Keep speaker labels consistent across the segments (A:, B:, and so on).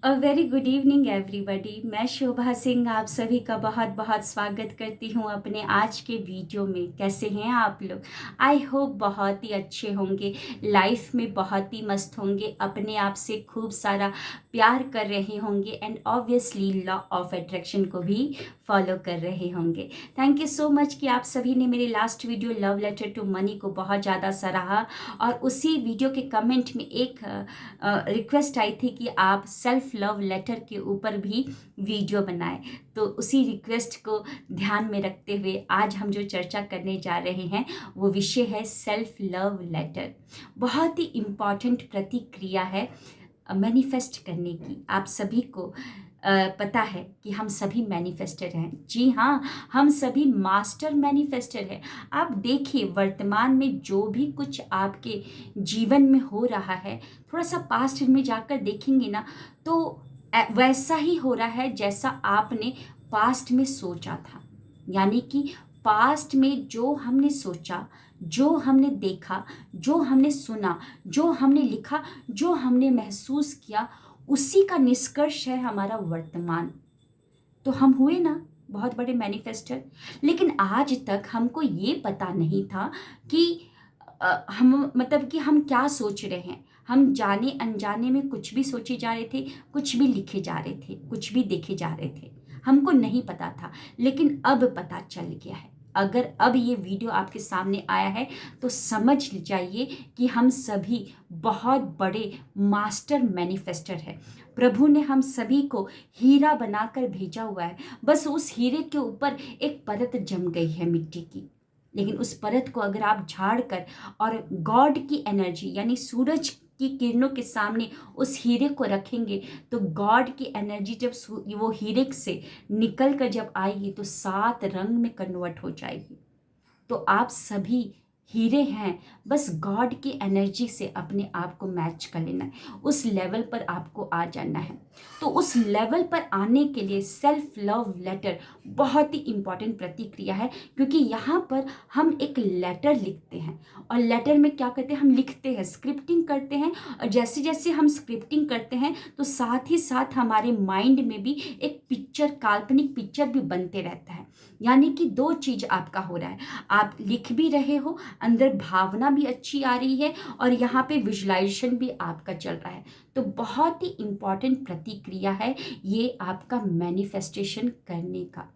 A: A very good evening everybody. मैं शोभा सिंह आप सभी का बहुत बहुत स्वागत करती हूँ अपने आज के वीडियो में। कैसे हैं आप लोग? आई होप बहुत ही अच्छे होंगे, लाइफ में बहुत ही मस्त होंगे, अपने आप से खूब सारा प्यार कर रहे होंगे and obviously law of attraction को भी फॉलो कर रहे होंगे। थैंक यू सो मच कि आप सभी ने मेरे last video love letter to money को बहुत ज़्यादा सराहा और उसी वीडियो के कमेंट में एक रिक्वेस्ट आई थी कि आप सेल्फ लव लेटर के ऊपर भी वीडियो बनाएं। तो उसी रिक्वेस्ट को ध्यान में रखते हुए आज हम जो चर्चा करने जा रहे हैं वो विषय है सेल्फ लव लेटर। बहुत ही इम्पॉर्टेंट प्रतिक्रिया है मैनिफेस्ट करने की। आप सभी को पता है कि हम सभी मैनिफेस्टर हैं। जी हाँ, हम सभी मास्टर मैनिफेस्टर हैं। आप देखिए वर्तमान में जो भी कुछ आपके जीवन में हो रहा है, थोड़ा सा पास्ट में जाकर देखेंगे ना तो वैसा ही हो रहा है जैसा आपने पास्ट में सोचा था। यानी कि पास्ट में जो हमने सोचा, जो हमने देखा, जो हमने सुना, जो हमने लिखा, जो हमने महसूस किया, उसी का निष्कर्ष है हमारा वर्तमान। तो हम हुए ना बहुत बड़े मैनिफेस्टर। लेकिन आज तक हमको ये पता नहीं था कि हम मतलब कि हम क्या सोच रहे हैं। हम जाने अनजाने में कुछ भी सोचे जा रहे थे, कुछ भी लिखे जा रहे थे, कुछ भी देखे जा रहे थे। हमको नहीं पता था, लेकिन अब पता चल गया है। अगर अब ये वीडियो आपके सामने आया है तो समझ जाइए कि हम सभी बहुत बड़े मास्टर मैनिफेस्टर हैं। प्रभु ने हम सभी को हीरा बनाकर भेजा हुआ है। बस उस हीरे के ऊपर एक परत जम गई है मिट्टी की। लेकिन उस परत को अगर आप झाड़ कर और गॉड की एनर्जी यानी सूरज की किरणों के सामने उस हीरे को रखेंगे तो गॉड की एनर्जी जब वो हीरे से निकल कर जब आएगी तो 7 रंग में कन्वर्ट हो जाएगी। तो आप सभी हीरे हैं। बस गॉड की एनर्जी से अपने आप को मैच कर लेना है, उस लेवल पर आपको आ जाना है। तो उस लेवल पर आने के लिए सेल्फ लव लेटर बहुत ही इंपॉर्टेंट प्रतिक्रिया है, क्योंकि यहाँ पर हम एक लेटर लिखते हैं और लेटर में क्या करते हैं, हम लिखते हैं, स्क्रिप्टिंग करते हैं। और जैसे जैसे हम स्क्रिप्टिंग करते हैं तो साथ ही साथ हमारे माइंड में भी एक पिक्चर, काल्पनिक पिक्चर भी बनते रहता है। यानी कि 2 चीज़ आपका हो रहा है, आप लिख भी रहे हो, अंदर भावना भी अच्छी आ रही है और यहाँ पे विजुलाइजेशन भी आपका चल रहा है। तो बहुत ही इंपॉर्टेंट प्रतिक्रिया है ये आपका मैनिफेस्टेशन करने का।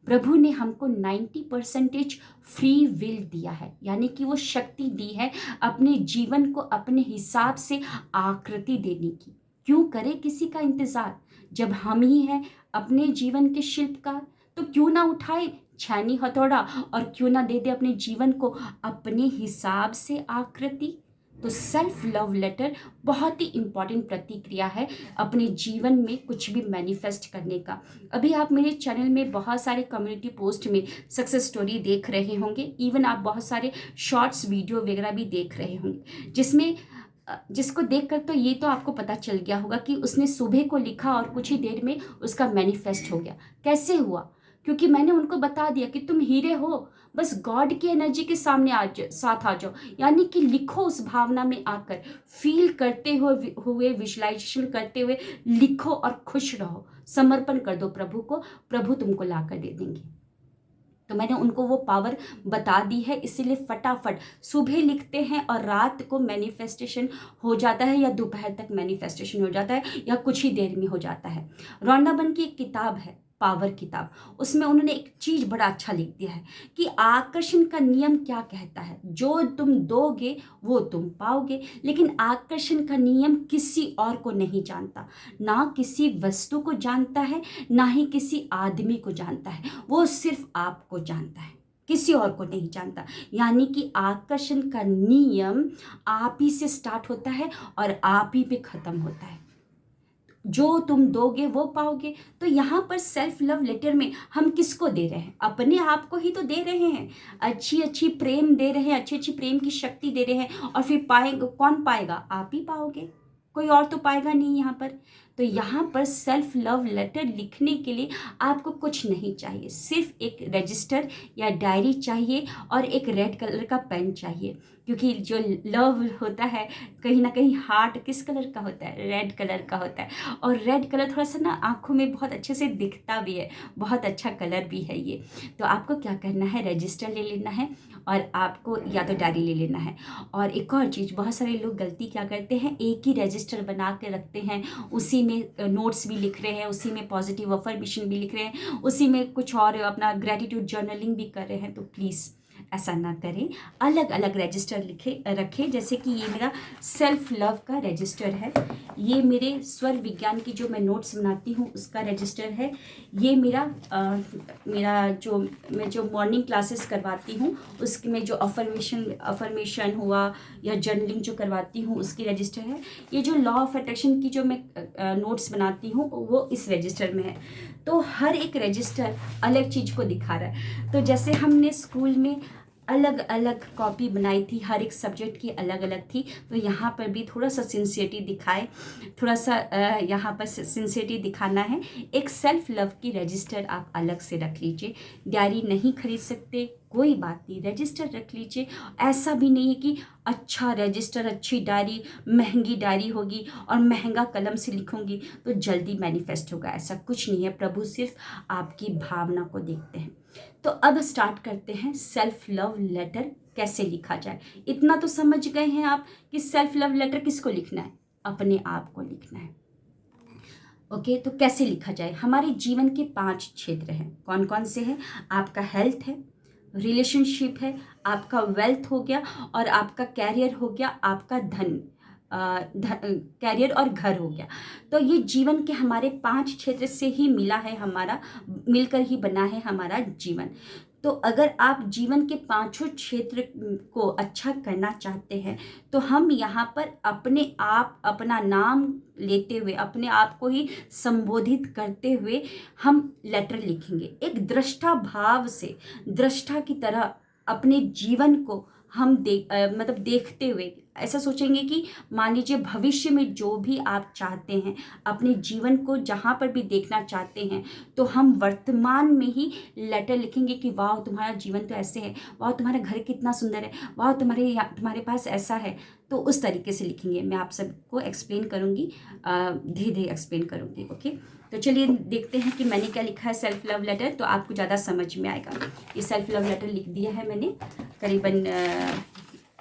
A: प्रभु ने हमको 90% फ्री विल दिया है, यानी कि वो शक्ति दी है अपने जीवन को अपने हिसाब से आकृति देने की। क्यों करे किसी का इंतज़ार, जब हम ही हैं अपने जीवन के शिल्पकार। तो क्यों ना उठाए छैनी हथौड़ा और क्यों ना दे दे अपने जीवन को अपने हिसाब से आकृति। तो सेल्फ लव लेटर बहुत ही इंपॉर्टेंट प्रतिक्रिया है अपने जीवन में कुछ भी मैनिफेस्ट करने का। अभी आप मेरे चैनल में बहुत सारे कम्युनिटी पोस्ट में सक्सेस स्टोरी देख रहे होंगे, इवन आप बहुत सारे शॉर्ट्स वीडियो वगैरह भी देख रहे होंगे, जिसको देखकर तो ये तो आपको पता चल गया होगा कि उसने सुबह को लिखा और कुछ ही देर में उसका मैनिफेस्ट हो गया। कैसे हुआ? क्योंकि मैंने उनको बता दिया कि तुम हीरे हो, बस गॉड की एनर्जी के सामने साथ आ जाओ। यानी कि लिखो, उस भावना में आकर फील करते हुए विजुलाइजेशन करते हुए लिखो और खुश रहो, समर्पण कर दो प्रभु को, प्रभु तुमको ला कर दे देंगे। तो मैंने उनको वो पावर बता दी है, इसीलिए फटाफट सुबह लिखते हैं और रात को मैनिफेस्टेशन हो जाता है, या दोपहर तक मैनिफेस्टेशन हो जाता है, या कुछ ही देर में हो जाता है। रोंडा बन की एक किताब है, पावर किताब, उसमें उन्होंने एक चीज़ बड़ा अच्छा लिख दिया है कि आकर्षण का नियम क्या कहता है, जो तुम दोगे वो तुम पाओगे। लेकिन आकर्षण का नियम किसी और को नहीं जानता, ना किसी वस्तु को जानता है, ना ही किसी आदमी को जानता है, वो सिर्फ आपको जानता है, किसी और को नहीं जानता। यानी कि आकर्षण का नियम आप ही से स्टार्ट होता है और आप ही पे खत्म होता है। जो तुम दोगे वो पाओगे। तो यहाँ पर सेल्फ लव लेटर में हम किसको दे रहे हैं? अपने आप को ही तो दे रहे हैं। अच्छी अच्छी प्रेम दे रहे हैं, अच्छी अच्छी प्रेम की शक्ति दे रहे हैं, और फिर पाएंगे कौन? पाएगा, आप ही पाओगे। कोई और तो पाएगा नहीं यहाँ पर। तो यहाँ पर सेल्फ लव लेटर लिखने के लिए आपको कुछ नहीं चाहिए, सिर्फ एक रजिस्टर या डायरी चाहिए और एक रेड कलर का पेन चाहिए, क्योंकि जो लव होता है कहीं ना कहीं हार्ट किस कलर का होता है, रेड कलर का होता है। और रेड कलर थोड़ा सा ना आँखों में बहुत अच्छे से दिखता भी है, बहुत अच्छा कलर भी है ये। तो आपको क्या करना है, रजिस्टर ले लेना है और आपको या तो डायरी ले लेना है। और एक और चीज़, बहुत सारे लोग गलती क्या करते हैं, एक ही रजिस्टर बना के रखते हैं, उसी में नोट्स भी लिख रहे हैं, उसी में पॉजिटिव अफर्मेशन भी लिख रहे हैं, उसी में कुछ और अपना ग्रेटिट्यूड जर्नलिंग भी कर रहे हैं। तो प्लीज़ ऐसा ना करें, अलग अलग रजिस्टर लिखे रखें। जैसे कि ये मेरा सेल्फ लव का रजिस्टर है, ये मेरे स्वर विज्ञान की जो मैं नोट्स बनाती हूँ उसका रजिस्टर है, ये मेरा जो मैं जो मॉर्निंग क्लासेस करवाती हूँ उसके में जो अफर्मेशन हुआ या जर्नलिंग जो करवाती हूँ उसकी रजिस्टर है, ये जो लॉ ऑफ अट्रैक्शन की जो मैं नोट्स बनाती हूँ वो इस रजिस्टर में है। तो हर एक रजिस्टर अलग चीज़ को दिखा रहा है। तो जैसे हमने स्कूल में अलग अलग कॉपी बनाई थी, हर एक सब्जेक्ट की अलग अलग थी, तो यहाँ पर भी थोड़ा सा सिंसियरिटी दिखाए, थोड़ा सा यहाँ पर सिंसियरिटी दिखाना है। एक सेल्फ लव की रजिस्टर आप अलग से रख लीजिए। डायरी नहीं खरीद सकते कोई बात नहीं, रजिस्टर रख लीजिए। ऐसा भी नहीं है कि अच्छा रजिस्टर, अच्छी डायरी, महंगी डायरी होगी और महंगा कलम से लिखूंगी तो जल्दी मैनिफेस्ट होगा, ऐसा कुछ नहीं है। प्रभु सिर्फ आपकी भावना को देखते हैं। तो अब स्टार्ट करते हैं, सेल्फ लव लेटर कैसे लिखा जाए। इतना तो समझ गए हैं आप कि सेल्फ लव लेटर किसको लिखना है, अपने आप को लिखना है। ओके, तो कैसे लिखा जाए। हमारे जीवन के 5 क्षेत्र हैं, कौन कौन से हैं, आपका हेल्थ है, रिलेशनशिप है, आपका वेल्थ हो गया और आपका कैरियर हो गया, आपका धन, कैरियर और घर हो गया। तो ये जीवन के हमारे 5 क्षेत्र से ही मिला है, हमारा मिलकर ही बना है हमारा जीवन। तो अगर आप जीवन के 5 क्षेत्र को अच्छा करना चाहते हैं तो हम यहाँ पर अपने आप, अपना नाम लेते हुए, अपने आप को ही संबोधित करते हुए हम लेटर लिखेंगे। एक दृष्टा भाव से, दृष्टा की तरह अपने जीवन को हम मतलब देखते हुए ऐसा सोचेंगे कि मान लीजिए भविष्य में जो भी आप चाहते हैं, अपने जीवन को जहाँ पर भी देखना चाहते हैं, तो हम वर्तमान में ही लेटर लिखेंगे कि वाह तुम्हारा जीवन तो ऐसे है, वाह तुम्हारा घर कितना सुंदर है, वाह तुम्हारे पास ऐसा है। तो उस तरीके से लिखेंगे। मैं आप सबको एक्सप्लेन करूँगी, धीरे धीरे एक्सप्लेन करूँगी। ओके, तो चलिए देखते हैं कि मैंने क्या लिखा है सेल्फ लव लेटर, तो आपको ज़्यादा समझ में आएगा। ये सेल्फ लव लेटर लिख दिया है मैंने, करीबन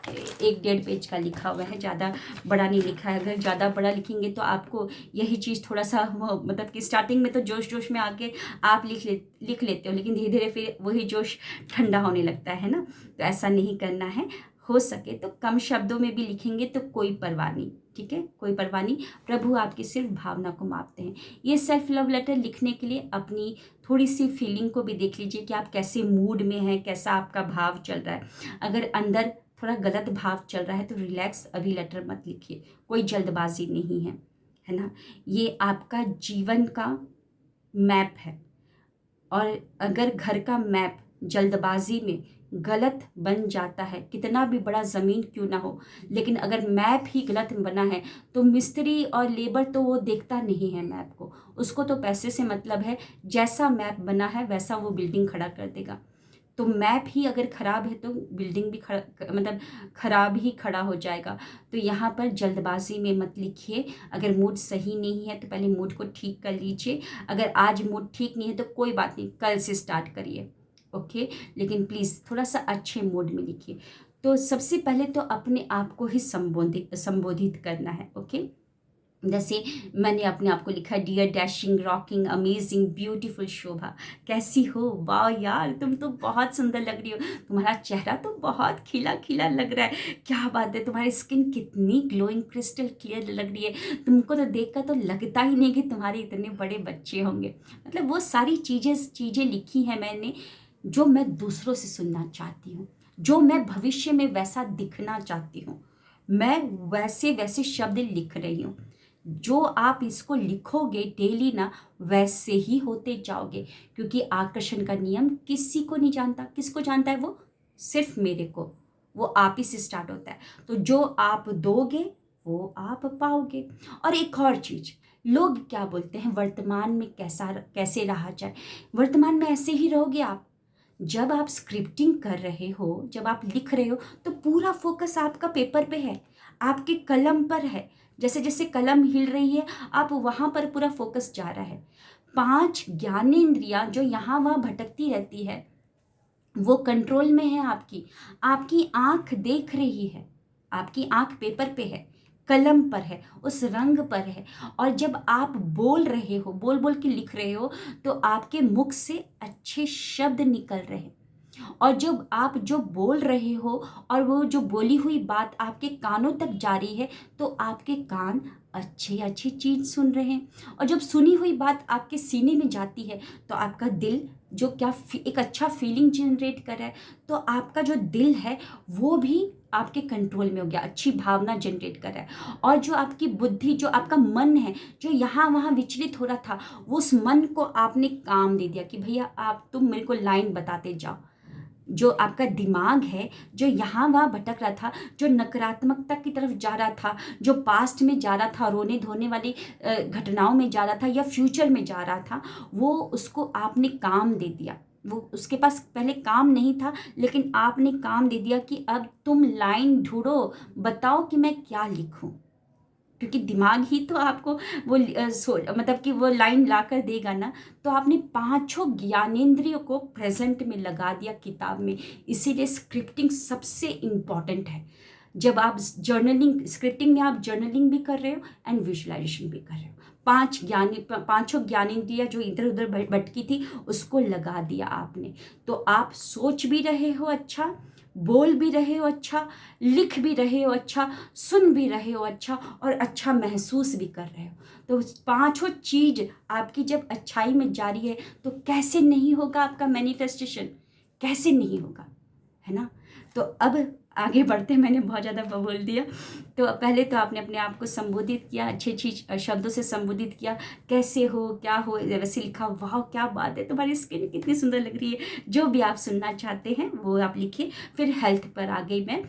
A: 1-1.5 पेज का लिखा हुआ है, ज़्यादा बड़ा नहीं लिखा है। अगर ज़्यादा बड़ा लिखेंगे तो आपको यही चीज़ थोड़ा सा मतलब कि स्टार्टिंग में तो जोश जोश में आके आप लिख लेते हो, लेकिन धीरे धीरे फिर वही जोश ठंडा होने लगता है ना। तो ऐसा नहीं करना है, हो सके तो कम शब्दों में भी लिखेंगे तो कोई परवाह नहीं, ठीक है, कोई परवाह नहीं। प्रभु आपकी सिर्फ भावना को मापते हैं। ये सेल्फ लव लेटर लिखने के लिए अपनी थोड़ी सी फीलिंग को भी देख लीजिए कि आप कैसे मूड में हैं, कैसा आपका भाव चल रहा है। अगर अंदर थोड़ा गलत भाव चल रहा है तो रिलैक्स, अभी लेटर मत लिखिए, कोई जल्दबाजी नहीं है ना। ये आपका जीवन का मैप है, और अगर घर का मैप जल्दबाजी में गलत बन जाता है, कितना भी बड़ा ज़मीन क्यों ना हो, लेकिन अगर मैप ही गलत बना है तो मिस्त्री और लेबर तो वो देखता नहीं है मैप को, उसको तो पैसे से मतलब है। जैसा मैप बना है वैसा वो बिल्डिंग खड़ा कर देगा। तो मैप ही अगर ख़राब है तो बिल्डिंग भी मतलब ख़राब ही खड़ा हो जाएगा। तो यहाँ पर जल्दबाजी में मत लिखिए। अगर मूड सही नहीं है तो पहले मूड को ठीक कर लीजिए। अगर आज मूड ठीक नहीं है तो कोई बात नहीं, कल से स्टार्ट करिए। ओके, लेकिन प्लीज़ थोड़ा सा अच्छे मूड में लिखिए। तो सबसे पहले तो अपने आप को ही संबोधित करना है। ओके, जैसे मैंने अपने आप को लिखा, dear dashing rocking amazing beautiful Shobha, कैसी हो, वाह यार तुम तो बहुत सुंदर लग रही हो, तुम्हारा चेहरा तो बहुत खिला खिला लग रहा है, क्या बात है, तुम्हारी स्किन कितनी ग्लोइंग क्रिस्टल क्लियर लग रही है, तुमको तो देखकर तो लगता ही नहीं कि तुम्हारे इतने बड़े बच्चे होंगे। मतलब वो सारी चीज़ें लिखी हैं मैंने जो मैं दूसरों से सुनना चाहती हूँ, जो मैं भविष्य में वैसा दिखना चाहती हूँ, मैं वैसे वैसे शब्द लिख रही हूँ। जो आप इसको लिखोगे डेली ना, वैसे ही होते जाओगे, क्योंकि आकर्षण का नियम किसी को नहीं जानता। किसको जानता है वो? सिर्फ मेरे को। वो आप ही से स्टार्ट होता है। तो जो आप दोगे वो आप पाओगे। और एक और चीज़, लोग क्या बोलते हैं वर्तमान में कैसे रहा जाए, वर्तमान में ऐसे ही रहोगे आप। जब आप स्क्रिप्टिंग कर रहे हो, जब आप लिख रहे हो, तो पूरा फोकस आपका पेपर पे है, आपके कलम पर है। जैसे जैसे कलम हिल रही है, आप वहाँ पर पूरा फोकस जा रहा है। 5 ज्ञानेंद्रियाँ जो यहाँ वहाँ भटकती रहती है, वो कंट्रोल में है आपकी। आपकी आँख देख रही है, आपकी आँख पेपर पे है, कलम पर है, उस रंग पर है। और जब आप बोल रहे हो, बोल बोल के लिख रहे हो, तो आपके मुख से अच्छे शब्द निकल रहे हैं। और जब आप जो बोल रहे हो और वो जो बोली हुई बात आपके कानों तक जा रही है, तो आपके कान अच्छी अच्छी चीज़ सुन रहे हैं। और जब सुनी हुई बात आपके सीने में जाती है, तो आपका दिल जो एक अच्छा फीलिंग जनरेट कर रहा है, तो आपका जो दिल है वो भी आपके कंट्रोल में हो गया, अच्छी भावना जनरेट कर रहा है। और जो आपकी बुद्धि, जो आपका मन है, जो यहाँ वहाँ विचलित हो रहा था, वो उस मन को आपने काम दे दिया कि भैया आप तुम मेरे को लाइन बताते जाओ। जो आपका दिमाग है, जो यहाँ वहाँ भटक रहा था, जो नकारात्मकता की तरफ जा रहा था, जो पास्ट में जा रहा था, रोने धोने वाली घटनाओं में जा रहा था, या फ्यूचर में जा रहा था, वो उसको आपने काम दे दिया। वो उसके पास पहले काम नहीं था, लेकिन आपने काम दे दिया कि अब तुम लाइन ढूंढो, बताओ कि मैं क्या लिखूं। क्योंकि दिमाग ही तो आपको वो मतलब कि वो लाइन ला कर देगा ना। तो आपने पांचों ज्ञानेंद्रियों को प्रेजेंट में लगा दिया किताब में। इसीलिए स्क्रिप्टिंग सबसे इम्पॉर्टेंट है। जब आप जर्नलिंग, स्क्रिप्टिंग में आप जर्नलिंग भी कर रहे हो एंड विजुअलाइजेशन भी कर रहे हो, पांचों ज्ञानेंद्रियां जो इधर उधर भटकी थी, उसको लगा दिया आपने। तो आप सोच भी रहे हो अच्छा, बोल भी रहे हो अच्छा, लिख भी रहे हो अच्छा, सुन भी रहे हो अच्छा, और अच्छा महसूस भी कर रहे हो। तो पांचों चीज आपकी जब अच्छाई में जा रही है, तो कैसे नहीं होगा आपका मैनिफेस्टेशन, कैसे नहीं होगा, है ना। तो अब आगे बढ़ते, मैंने बहुत ज़्यादा बोल दिया। तो पहले तो आपने अपने आप को संबोधित किया, अच्छी अच्छी शब्दों से संबोधित किया, कैसे हो, क्या हो, वैसे लिखा, वाह क्या बात है, तुम्हारी स्किन कितनी सुंदर लग रही है। जो भी आप सुनना चाहते हैं वो आप लिखिए। फिर हेल्थ पर आ गई मैं।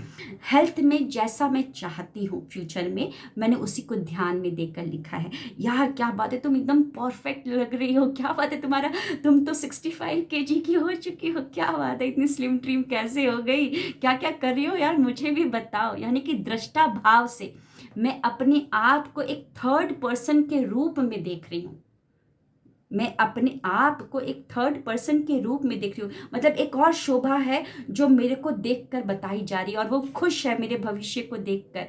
A: हेल्थ में जैसा मैं चाहती हूँ फ्यूचर में, मैंने उसी को ध्यान में देकर लिखा है। यार क्या बात है, तुम एकदम परफेक्ट लग रही हो, क्या बात है तुम्हारा, तुम तो 65 kg की हो चुकी हो, क्या बात है, इतनी स्लिम ट्रिम कैसे हो गई, क्या क्या कर रही हो यार, मुझे भी बताओ। यानी कि दृष्टा भाव से मैं अपने आप को एक थर्ड पर्सन के रूप में देख रही हूँ। मैं अपने आप को एक थर्ड पर्सन के रूप में देख रही हूँ। मतलब एक और शोभा है जो मेरे को देखकर बताई जा रही है, और वो खुश है मेरे भविष्य को देखकर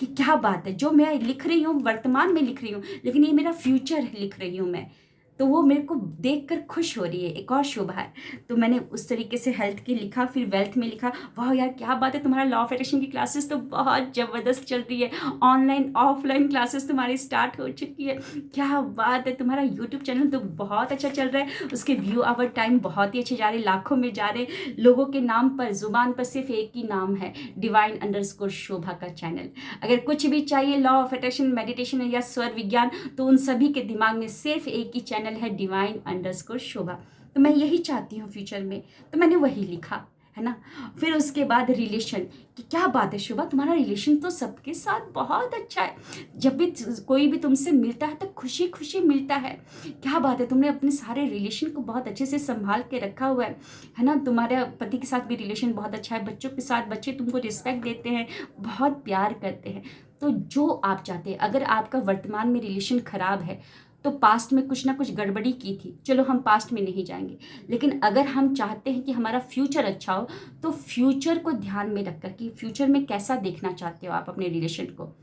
A: कि क्या बात है, जो मैं लिख रही हूँ वर्तमान में लिख रही हूँ, लेकिन ये मेरा फ्यूचर लिख रही हूँ मैं। तो वो मेरे को देखकर खुश हो रही है, एक और शोभा है। तो मैंने उस तरीके से हेल्थ की लिखा। फिर वेल्थ में लिखा, वाह यार क्या बात है, तुम्हारा लॉ ऑफ अट्रैक्शन की क्लासेस तो बहुत ज़बरदस्त चल रही है, ऑनलाइन ऑफलाइन क्लासेस तुम्हारी स्टार्ट हो चुकी है, क्या बात है, तुम्हारा यूट्यूब चैनल तो बहुत अच्छा चल रहा है, उसके व्यू आवर टाइम बहुत ही अच्छे जा रहे, लाखों में जा रहे। लोगों के नाम पर, जुबान पर सिर्फ एक ही नाम है, डिवाइन_ शोभा का चैनल। अगर कुछ भी चाहिए लॉ ऑफ अट्रैक्शन, मेडिटेशन या स्वर विज्ञान, तो उन सभी के दिमाग में सिर्फ एक ही चैनल है, डिवाइन_ शोभा। तो मैं यही चाहती हूँ फ्यूचर में, तो मैंने वही लिखा, है ना। फिर उसके बाद रिलेशन, कि क्या बात है शोभा, तुम्हारा रिलेशन तो सबके साथ बहुत अच्छा है, जब भी कोई भी तुमसे मिलता है तो खुशी खुशी मिलता है, क्या बात है, तुमने अपने सारे रिलेशन को बहुत अच्छे से संभाल के रखा हुआ है ना। तुम्हारे पति के साथ भी रिलेशन बहुत अच्छा है, बच्चों के साथ बच्चे तुमको रिस्पेक्ट देते हैं, बहुत प्यार करते हैं। तो जो आप चाहते हैं, अगर आपका वर्तमान में रिलेशन खराब है, तो पास्ट में कुछ ना कुछ गड़बड़ी की थी, चलो हम पास्ट में नहीं जाएंगे। लेकिन अगर हम चाहते हैं कि हमारा फ्यूचर अच्छा हो, तो फ्यूचर को ध्यान में रखकर, कि फ्यूचर में कैसा देखना चाहते हो आप अपने रिलेशन को,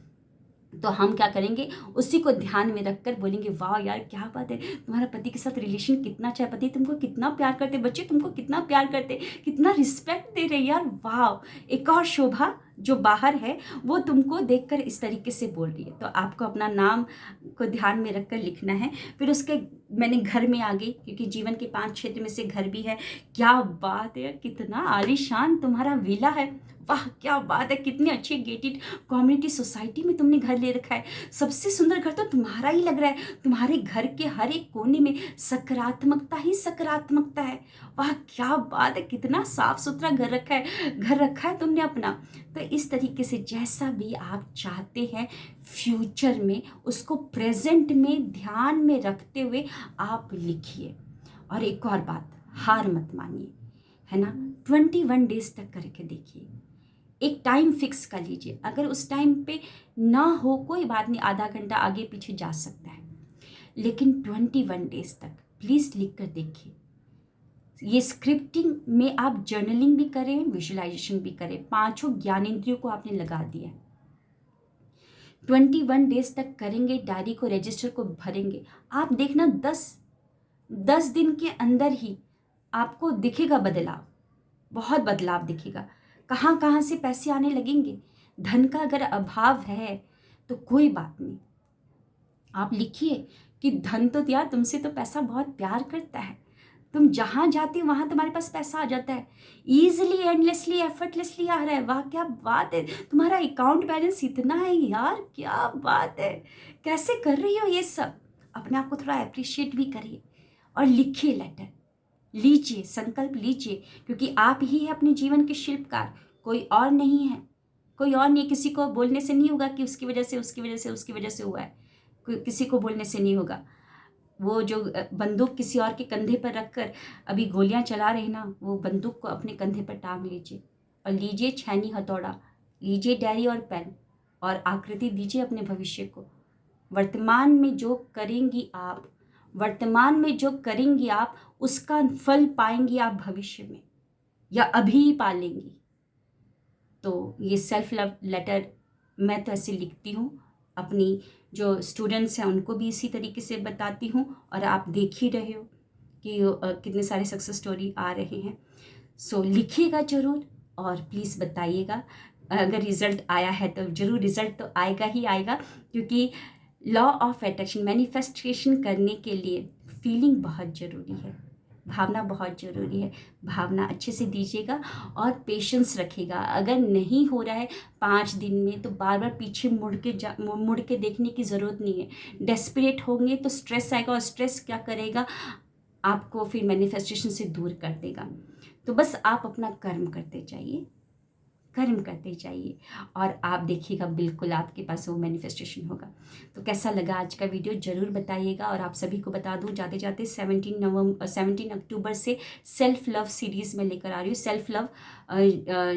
A: तो हम क्या करेंगे, उसी को ध्यान में रखकर बोलेंगे, वाह यार क्या बात है, तुम्हारा पति के साथ रिलेशन कितना अच्छा है, पति तुमको कितना प्यार करते, बच्चे तुमको कितना प्यार करते, कितना रिस्पेक्ट दे रहे यार, वाह। एक और शोभा जो बाहर है, वो तुमको देखकर इस तरीके से बोल रही है। तो आपको अपना नाम को ध्यान में रखकर लिखना है। फिर उसके मैंने घर में आ गई, क्योंकि जीवन के 5 क्षेत्र में से घर भी है। क्या बात है, कितना आलीशान तुम्हारा विला है, वाह क्या बात है, कितनी अच्छी गेटेड कम्युनिटी सोसाइटी में तुमने घर ले रखा है। सबसे सुंदर घर तो तुम्हारा ही लग रहा है, तुम्हारे घर के हर एक कोने में सकारात्मकता ही सकारात्मकता है, वाह क्या बात है, कितना साफ सुथरा घर रखा है तुमने अपना। तो इस तरीके से जैसा भी आप चाहते हैं फ्यूचर में, उसको प्रेजेंट में ध्यान में रखते हुए आप लिखिए। और एक और बात, हार मत मानिए, है ना। 21 डेज तक करके देखिए, एक टाइम फिक्स कर लीजिए। अगर उस टाइम पे ना हो कोई बात नहीं, आधा घंटा आगे पीछे जा सकता है, लेकिन 21 डेज तक प्लीज़ लिख कर देखिए। ये स्क्रिप्टिंग में आप जर्नलिंग भी करें, विजुअलाइजेशन भी करें, पांचों ज्ञानेंद्रियों को आपने लगा दिया है। 21 डेज तक करेंगे, डायरी को रजिस्टर को भरेंगे, आप देखना 10 दिन के अंदर ही आपको दिखेगा बदलाव, बहुत बदलाव दिखेगा। कहाँ कहाँ से पैसे आने लगेंगे। धन का अगर अभाव है तो कोई बात नहीं, आप लिखिए कि धन तो यार तुमसे तो पैसा बहुत प्यार करता है, तुम जहाँ जाते हो वहाँ तुम्हारे पास पैसा आ जाता है, ईजिली एंडलेसली एफर्टलेसली आ रहा है। वाह क्या बात है, तुम्हारा अकाउंट बैलेंस इतना है यार, क्या बात है, कैसे कर रही हो ये सब। अपने आप को थोड़ा अप्रिशिएट भी करिए और लिखिए लेटर, लीजिए संकल्प लीजिए, क्योंकि आप ही है अपने जीवन के शिल्पकार, कोई और नहीं है। कोई और नहीं, किसी को बोलने से नहीं होगा कि उसकी वजह से उसकी वजह से उसकी वजह से हुआ है, किसी को बोलने से नहीं होगा। वो जो बंदूक किसी और के कंधे पर रखकर अभी गोलियां चला रहे ना, वो बंदूक को अपने कंधे पर टांग लीजिए और लीजिए छैनी हथौड़ा, लीजिए डायरी और पेन और आकृति दीजिए अपने भविष्य को। वर्तमान में जो करेंगी आप, वर्तमान में जो करेंगी आप, उसका फल पाएंगी आप भविष्य में, या अभी ही पालेंगी। तो ये सेल्फ लव लेटर मैं तो ऐसे लिखती हूँ, अपनी जो स्टूडेंट्स हैं उनको भी इसी तरीके से बताती हूँ, और आप देख ही रहे हो कि कितने सारे सक्सेस स्टोरी आ रहे हैं। सो लिखिएगा ज़रूर और प्लीज़ बताइएगा। अगर रिज़ल्ट आया है तो ज़रूर, रिज़ल्ट तो आएगा ही आएगा, क्योंकि लॉ ऑफ अट्रैक्शन मैनिफेस्टेशन करने के लिए फीलिंग बहुत ज़रूरी है, भावना बहुत ज़रूरी है। भावना अच्छे से दीजिएगा और पेशेंस रखिएगा। अगर नहीं हो रहा है 5 दिन में तो बार बार पीछे मुड़ के देखने की ज़रूरत नहीं है। डेस्परेट होंगे तो स्ट्रेस आएगा, और स्ट्रेस क्या करेगा, आपको फिर मैनिफेस्टेशन से दूर कर देगा। तो बस आप अपना कर्म करते जाइए, कर्म करते जाइए, और आप देखिएगा बिल्कुल आपके पास वो मैनिफेस्टेशन होगा। तो कैसा लगा आज का वीडियो ज़रूर बताइएगा। और आप सभी को बता दूं, जाते जाते 17 अक्टूबर से सेल्फ लव सीरीज़ में लेकर आ रही हूँ, सेल्फ लव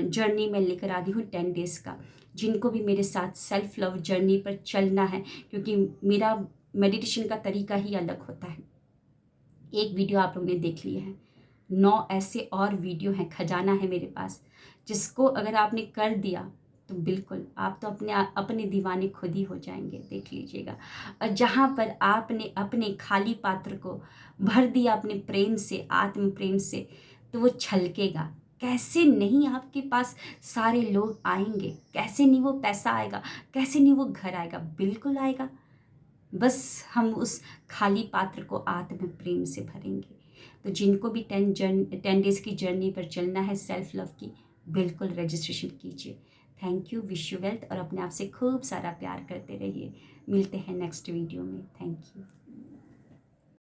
A: जर्नी में लेकर आ रही हूँ 10 डेज़ का। जिनको भी मेरे साथ सेल्फ लव जर्नी पर चलना है, क्योंकि मेरा मेडिटेशन का तरीका ही अलग होता है। एक वीडियो आप लोगों ने देख लिया है, 9 ऐसे और वीडियो हैं, खजाना है मेरे पास, जिसको अगर आपने कर दिया तो बिल्कुल आप तो अपने दीवाने खुद ही हो जाएंगे, देख लीजिएगा। और जहाँ पर आपने अपने खाली पात्र को भर दिया अपने प्रेम से, आत्म प्रेम से, तो वो छलकेगा। कैसे नहीं आपके पास सारे लोग आएंगे, कैसे नहीं वो पैसा आएगा, कैसे नहीं वो घर आएगा, बिल्कुल आएगा। बस हम उस खाली पात्र को आत्म प्रेम से भरेंगे। तो जिनको भी 10 डेज़ की जर्नी पर चलना है सेल्फ लव की, बिल्कुल रजिस्ट्रेशन कीजिए। Thank you, wish you wealth, और अपने आप से खूब सारा प्यार करते रहिए। मिलते हैं नेक्स्ट वीडियो में। Thank you.